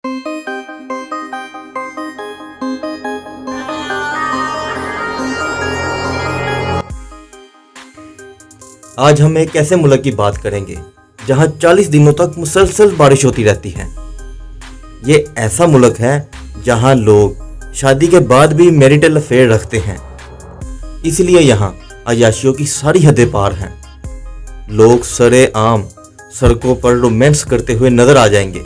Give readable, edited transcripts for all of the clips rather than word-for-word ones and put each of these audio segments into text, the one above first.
आज हम एक ऐसे मुल्क की बात करेंगे जहां 40 दिनों तक मुसलसल बारिश होती रहती है। ये ऐसा मुल्क है जहां लोग शादी के बाद भी मैरिटल अफेयर रखते हैं, इसलिए यहाँ अय्याशियों की सारी हदें पार हैं। लोग सरेआम सड़कों पर रोमांस करते हुए नजर आ जाएंगे।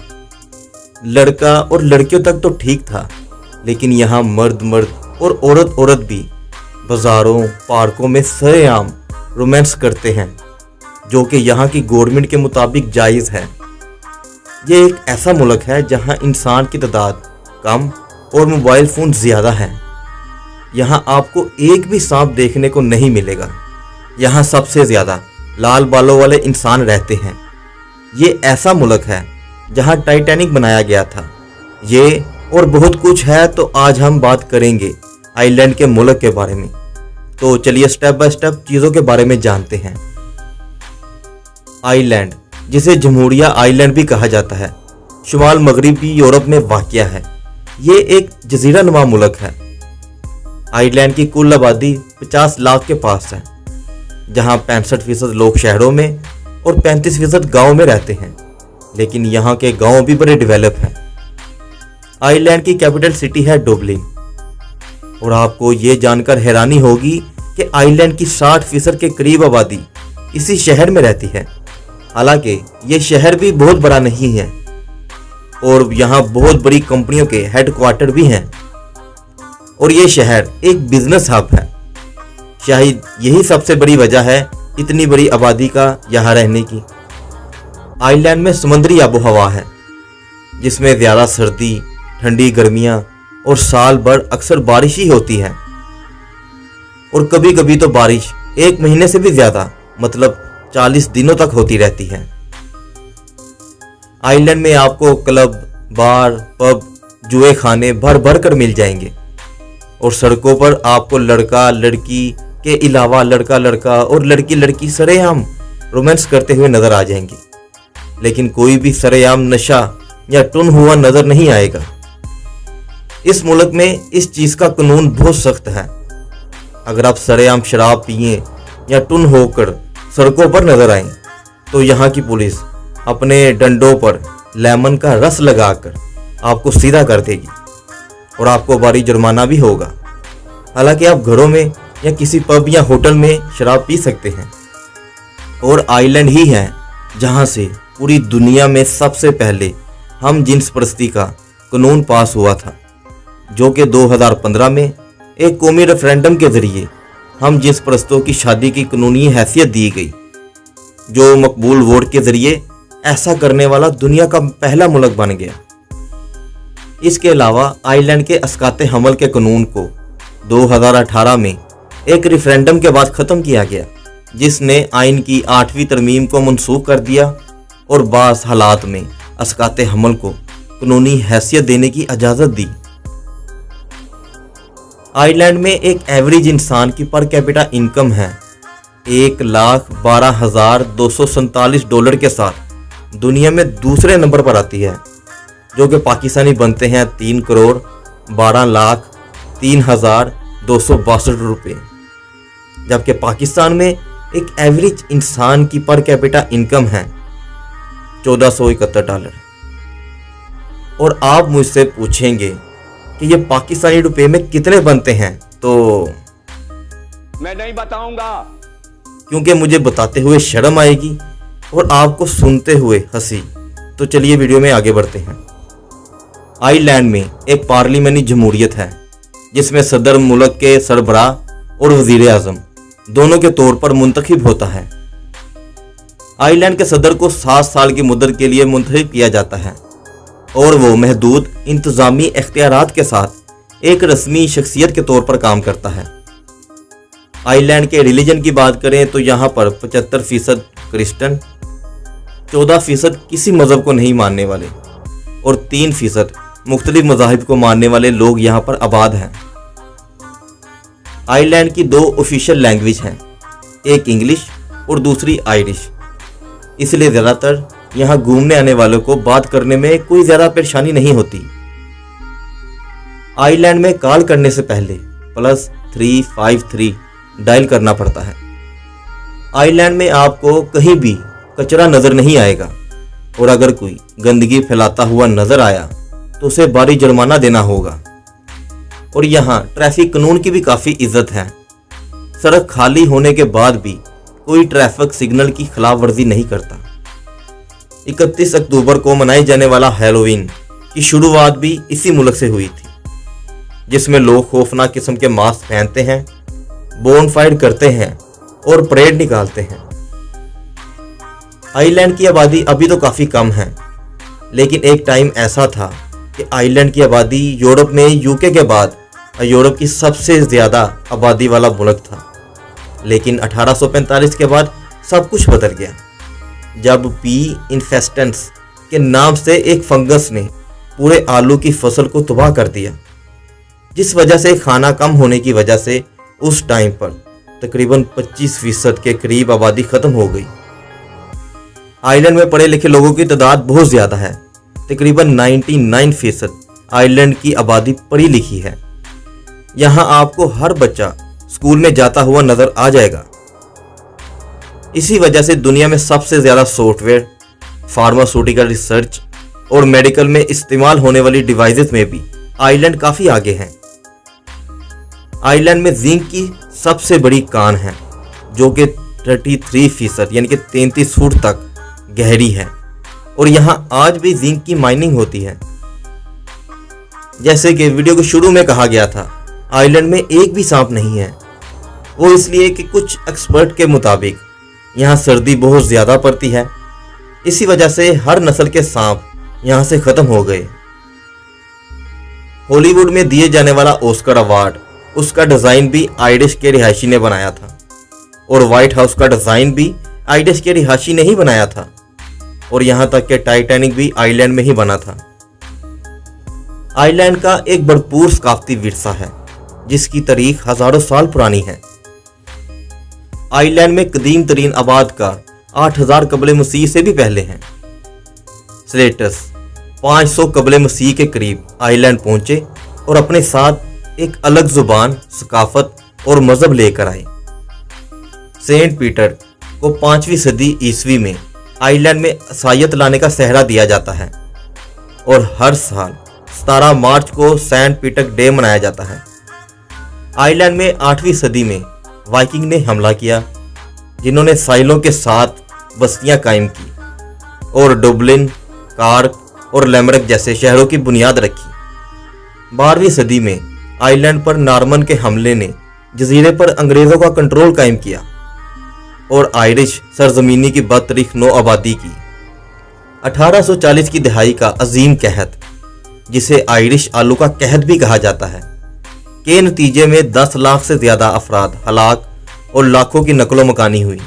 लड़का और लड़कियों तक तो ठीक था, लेकिन यहाँ मर्द मर्द और औरत औरत भी बाजारों पार्कों में सरेआम रोमांस करते हैं, जो कि यहाँ की गवर्नमेंट के मुताबिक जायज़ है। ये एक ऐसा मुल्क है जहाँ इंसान की तादाद कम और मोबाइल फ़ोन ज़्यादा है। यहाँ आपको एक भी सांप देखने को नहीं मिलेगा। यहाँ सबसे ज़्यादा लाल बालों वाले इंसान रहते हैं। ये ऐसा मुल्क है जहाँ टाइटैनिक बनाया गया था। ये और बहुत कुछ है, तो आज हम बात करेंगे आइलैंड के मुल्क के बारे में। तो चलिए स्टेप बाय स्टेप चीज़ों के बारे में जानते हैं। आइलैंड, जिसे जमहूरिया आइलैंड भी कहा जाता है, शुमाल मगरबी यूरोप में वाक़या है। ये एक जजीरा नुमा मुल्क है। आइलैंड की कुल आबादी 50 लाख के पास है, जहां 65% लोग शहरों में और 35% गाँव में रहते हैं, लेकिन यहाँ के गाँव भी बड़े डेवलप हैं। आइलैंड की कैपिटल सिटी है डुबलिन, और आपको ये जानकर हैरानी होगी कि आइलैंड की 60% के करीब आबादी इसी शहर में रहती है। हालांकि ये शहर भी बहुत बड़ा नहीं है और यहाँ बहुत बड़ी कंपनियों के हेडक्वार्टर भी हैं, और ये शहर एक बिजनेस हब है। शायद यही सबसे बड़ी वजह है इतनी बड़ी आबादी का यहाँ रहने की। आइलैंड में समुद्री आबो हवा है, जिसमें ज़्यादा सर्दी, ठंडी गर्मियाँ और साल भर अक्सर बारिश ही होती है, और कभी कभी तो बारिश 1 महीने से भी ज़्यादा, मतलब 40 दिनों तक होती रहती है। आइलैंड में आपको क्लब, बार, पब, जुए खाने भर भर कर मिल जाएंगे, और सड़कों पर आपको लड़का लड़की के अलावा लड़का लड़का और लड़की लड़की सरेआम रोमांस करते हुए नजर आ जाएंगे। लेकिन कोई भी सरेआम नशा या टुन हुआ नजर नहीं आएगा। इस मुल्क में इस चीज़ का कानून बहुत सख्त है। अगर आप सरेआम शराब पिए या टुन होकर सड़कों पर नजर आएं, तो यहाँ की पुलिस अपने डंडों पर लेमन का रस लगाकर आपको सीधा कर देगी, और आपको भारी जुर्माना भी होगा। हालांकि आप घरों में या किसी पब या होटल में शराब पी सकते हैं। और आइलैंड ही है जहाँ से पूरी दुनिया में सबसे पहले हम जिन्स परस्ती का कानून पास हुआ था, जो कि 2015 में एक कौमी रेफरेंडम के जरिए हम जिन्स परस्तों की शादी की कानूनी हैसियत दी गई, जो मकबूल वोट के जरिए ऐसा करने वाला दुनिया का पहला मुल्क बन गया। इसके अलावा आइलैंड के अस्काते हमल के कानून को 2018 में एक रेफरेंडम के बाद ख़त्म किया गया, जिसने आइन की 8वीं तरमीम को मनसूख कर दिया और बाज़ हालात में अस्काते हमल को कानूनी हैसियत देने की इजाज़त दी। आइलैंड में एक एवरेज इंसान की पर कैपिटा इनकम है $1,12,247 के साथ दुनिया में दूसरे नंबर पर आती है, जो कि पाकिस्तानी बनते हैं $3,12,03,262 रुपये। जबकि पाकिस्तान में एक एवरेज इंसान की पर कैपिटा इनकम है $1,471। और आप मुझसे पूछेंगे कि ये पाकिस्तानी रुपए में कितने बनते हैं, तो मैं नहीं बताऊंगा, क्योंकि मुझे बताते हुए शर्म आएगी और आपको सुनते हुए हंसी। तो चलिए वीडियो में आगे बढ़ते हैं। आइलैंड में एक पार्लियामानी जमहूरियत है, जिसमें सदर मुल्क के सरबराह और वजीर आजम दोनों के तौर पर मुंतखब होता है। आइलैंड के सदर को 7 साल की मुद्दत के लिए मुंतखब किया जाता है, और वो महदूद इंतज़ामी इख्तियारात के साथ एक रस्मी शख्सियत के तौर पर काम करता है। आइलैंड के रिलीजन की बात करें तो यहाँ पर 75% क्रिश्चियन, 14% किसी मज़हब को नहीं मानने वाले और 3% मुख्तलिफ मज़ाहिब को मानने वाले लोग यहाँ पर आबाद हैं। आइलैंड की 2 ऑफिशियल लैंग्वेज हैं, एक इंग्लिश और दूसरी आयरिश, इसलिए ज़्यादातर यहाँ घूमने आने वालों को बात करने में कोई ज़्यादा परेशानी नहीं होती। आइलैंड में कॉल करने से पहले +353 डायल करना पड़ता है। आइलैंड में आपको कहीं भी कचरा नज़र नहीं आएगा और अगर कोई गंदगी फैलाता हुआ नज़र आया तो उसे भारी जुर्माना देना होगा। और यहाँ ट्रैफिक कानून की भी काफ़ी इज्जत है। सड़क खाली होने के बाद भी कोई ट्रैफिक सिग्नल की खिलाफ वर्जी नहीं करता। 31 अक्टूबर को मनाए जाने वाला हैलोवीन की शुरुआत भी इसी मुल्क से हुई थी, जिसमें लोग खौफनाक किस्म के मास्क पहनते हैं, बोनफायर करते हैं और परेड निकालते हैं। आइलैंड की आबादी अभी तो काफ़ी कम है, लेकिन एक टाइम ऐसा था कि आइलैंड की आबादी यूरोप में यूके के बाद यूरोप की सबसे ज़्यादा आबादी वाला मुल्क था। लेकिन 1845 के बाद सब कुछ बदल गया, जब पी इन्फेस्टेंस के नाम से एक फंगस ने पूरे आलू की फसल को तबाह कर दिया, जिस वजह से खाना कम होने की वजह से उस टाइम पर तकरीबन 25% के करीब आबादी ख़त्म हो गई। आइलैंड में पढ़े लिखे लोगों की तादाद बहुत ज़्यादा है। तकरीबन 99% आइलैंड की आबादी पढ़ी लिखी है। यहाँ आपको हर बच्चा स्कूल में जाता हुआ नज़र आ जाएगा। इसी वजह से दुनिया में सबसे ज़्यादा सॉफ्टवेयर, फार्मास्यूटिकल रिसर्च और मेडिकल में इस्तेमाल होने वाली डिवाइसेस में भी आइलैंड काफ़ी आगे हैं। आइलैंड में जिंक की सबसे बड़ी कान है, जो कि 33% यानी कि 33 फुट तक गहरी है और यहाँ आज भी जिंक की माइनिंग होती है। जैसे कि वीडियो के शुरू में कहा गया था, आइलैंड में एक भी सांप नहीं है। वो इसलिए कि कुछ एक्सपर्ट के मुताबिक यहाँ सर्दी बहुत ज़्यादा पड़ती है, इसी वजह से हर नस्ल के सांप यहाँ से ख़त्म हो गए। हॉलीवुड में दिए जाने वाला ऑस्कर अवार्ड, उसका डिज़ाइन भी आइरिश के रिहायशी ने बनाया था और व्हाइट हाउस का डिज़ाइन भी आइरिश के रिहायशी ने ही बनाया था और यहाँ तक कि टाइटैनिक भी आइलैंड में ही बना था। आइलैंड का एक भरपूर सकाफती विरसा है, जिसकी तारीख हजारों साल पुरानी है। आइलैंड में कदीम तरीन आबाद का 8000 कबले मसीह से भी पहले हैं। स्लेटस 500 कबले मसीह के करीब आइलैंड पहुंचे और अपने साथ एक अलग जुबान, सकाफत और मजहब लेकर आए। सेंट पीटर को 5वीं सदी ईस्वी में आइलैंड में ईसाईयत लाने का सहरा दिया जाता है और हर साल 17 मार्च को सेंट पीटर डे मनाया जाता है। आइलैंड में 8वीं सदी में वाइकिंग ने हमला किया, जिन्होंने साइलों के साथ बस्तियां कायम की और डुबलिन, कार्क और लेमरक जैसे शहरों की बुनियाद रखी। 12वीं सदी में आइलैंड पर नॉर्मन के हमले ने जजीरे पर अंग्रेज़ों का कंट्रोल कायम किया और आयरिश सरजमीनी की बदतरीक नौ आबादी की। 1840 की दहाई का अजीम कहत, जिसे आयरिश आलू का कहत भी कहा जाता है, के नतीजे में 10 लाख से ज़्यादा अफराद हलाक और लाखों की नकलो मकानी हुई,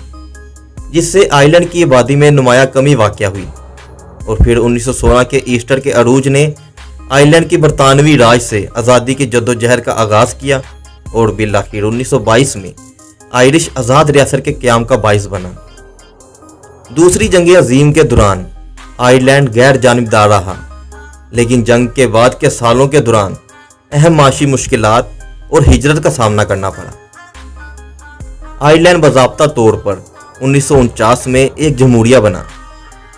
जिससे आइलैंड की आबादी में नुमाया कमी वाक़या हुई। और फिर 1916 के ईस्टर के अरूज ने आइलैंड की बरतानवी राज से आज़ादी की जद्दोजहद का आगाज़ किया और बिलाखिर 1922 में आयरिश आज़ाद रियासत के क़याम का बाइस बना। दूसरी जंग अजीम के दौरान आइलैंड गैर जानिबदार रहा, लेकिन जंग के बाद के सालों के दौरान अहम माशी मुश्किलात और हिजरत का सामना करना पड़ा। आइलैंड बाज़ाब्ता तौर पर 1949 में एक जमहूरिया बना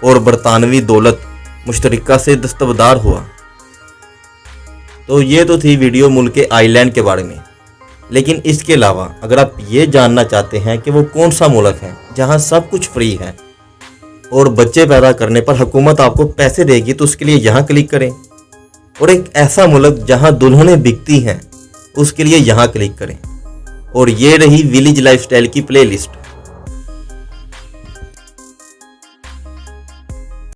और बरतानवी दौलत मुश्तरिका से दस्तबरदार हुआ। तो ये तो थी वीडियो मुल्क के आइलैंड के बारे में, लेकिन इसके अलावा अगर आप ये जानना चाहते हैं कि वो कौन सा मुल्क है जहां सब कुछ फ्री है और बच्चे पैदा करने पर हुकूमत आपको पैसे देगी, तो उसके लिए यहाँ क्लिक करें। और एक ऐसा मुल्क जहां दुल्हनें बिकती हैं, उसके लिए यहाँ क्लिक करें। और ये रही विलेज लाइफस्टाइल की प्लेलिस्ट।